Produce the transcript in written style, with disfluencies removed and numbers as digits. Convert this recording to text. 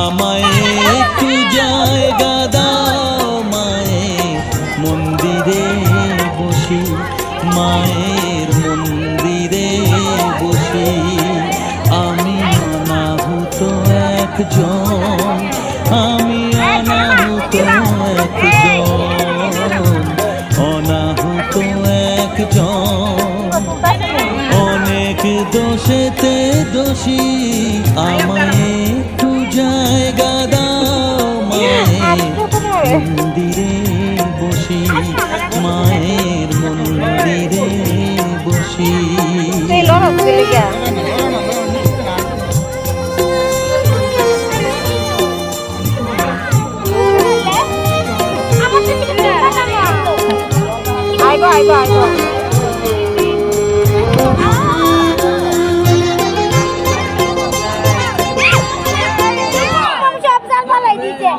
আমায় একটু জায়গা দাও মায়ের মন্দিরে বসি, মায়ের মন্দিরে বসি। আমি অনাহুত একজন, আমি অনাহুত একজন, অনাহুত একজন। অনেক দোষেতে দোষী, আমায় একটু জায়গা দাও মায়ের মন্দিরে বসি, মায়ের মন্দিরে বসি। আইবো আইবো আইবো সব জাল পালাই দিছে